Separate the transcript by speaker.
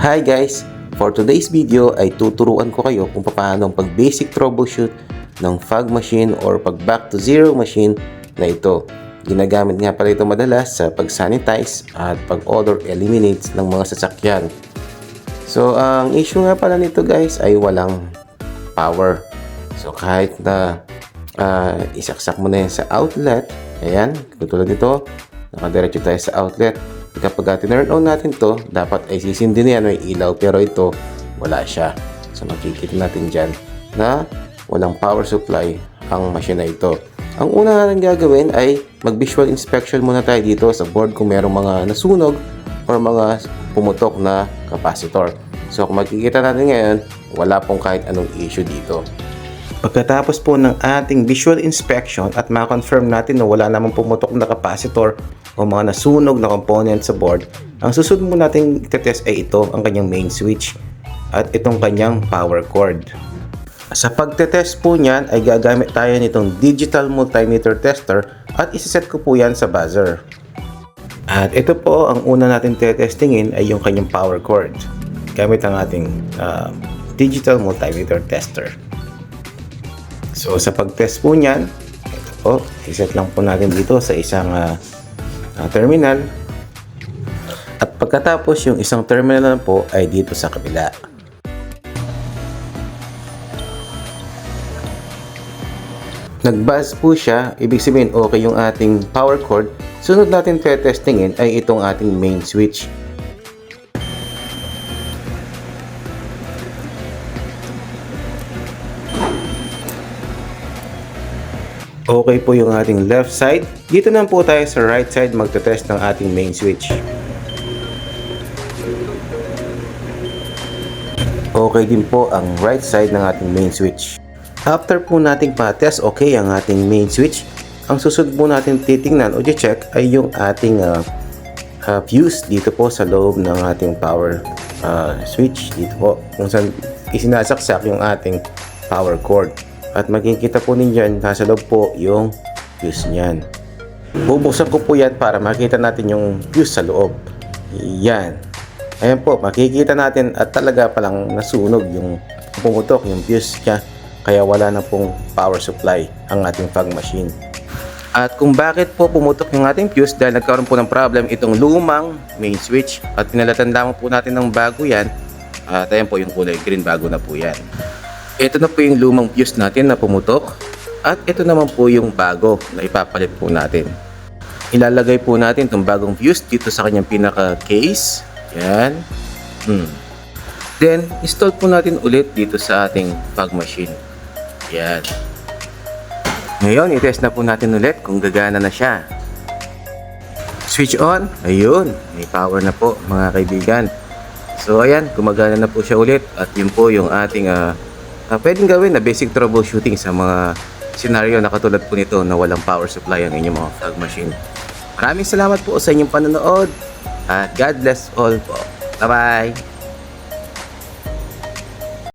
Speaker 1: Hi guys! For today's video ay tuturuan ko kayo kung paano pag-basic troubleshoot ng fog machine or pag-back to zero machine na ito. Ginagamit nga pala ito madalas sa pag-sanitize at pag-odor eliminates ng mga sasakyan. So, ang issue nga pala nito guys ay walang power. So, kahit na isaksak mo na yan sa outlet, ayan, katulad nito, nakadiretso tayo sa outlet. Kapag tinurn on natin to, dapat ay sisindi na yan, may ilaw, pero ito wala siya. So makikita natin dyan na walang power supply ang machine na ito. Ang una natin gagawin ay mag-visual inspection muna tayo dito sa board kung merong mga nasunog or mga pumutok na capacitor. So kung makikita natin ngayon, wala pong kahit anong issue dito. Pagkatapos po ng ating visual inspection at ma-confirm natin na wala namang pumutok na capacitor o mga nasunog na component sa board, ang susunod mo nating itetest ay ito, ang kanyang main switch at itong kanyang power cord. Sa pagtetest po niyan ay gagamit tayo nitong digital multimeter tester at isiset ko po yan sa buzzer. At ito po ang una natin tetestingin ay yung kanyang power cord gamit ang ating digital multimeter tester. So sa pag-test po niyan, ito po, iset lang po natin dito sa isang terminal. At pagkatapos yung isang terminal na po ay dito sa kabila. Nag-buzz po siya, ibig sabihin okay yung ating power cord. Sunod natin te-testingin ay itong ating main switch. Okay po yung ating left side. Dito na po tayo sa right side magte-test ng ating main switch. Okay din po ang right side ng ating main switch. After po nating pa-test okay ang ating main switch, ang susunod po natin titingnan o check ay yung ating fuse dito po sa loob ng ating power switch. Dito po kung saan isinasaksak yung ating power cord. At makikita po ninyo, nasa loob po yung fuse niyan. Bubuksan ko po yan para makita natin yung fuse sa loob. Yan. Ayan po, makikita natin at talaga palang nasunog yung pumutok yung fuse niya. Kaya wala na pong power supply ang ating fog machine. At kung bakit po pumutok yung ating fuse, dahil nagkaroon po ng problem itong lumang main switch. At pinalatan lamang po natin ng bago yan. At ayan po yung kulay green, bago na po yan. Ito na po yung lumang fuse natin na pumutok at ito naman po yung bago na ipapalit po natin. Ilalagay po natin itong bagong fuse dito sa kanyang pinaka case. Yan. Then install po natin ulit dito sa ating fog machine. Yan. Ngayon i-test na po natin ulit kung gagana na siya. Switch on. Ayun, may power na po mga kaibigan. So ayan, gumagana na po siya ulit at yun po yung ating pwedeng gawin na basic troubleshooting sa mga scenario na katulad po nito na walang power supply ang inyong mga fog machine. Maraming salamat po sa inyong panonood at God bless all po. Bye bye!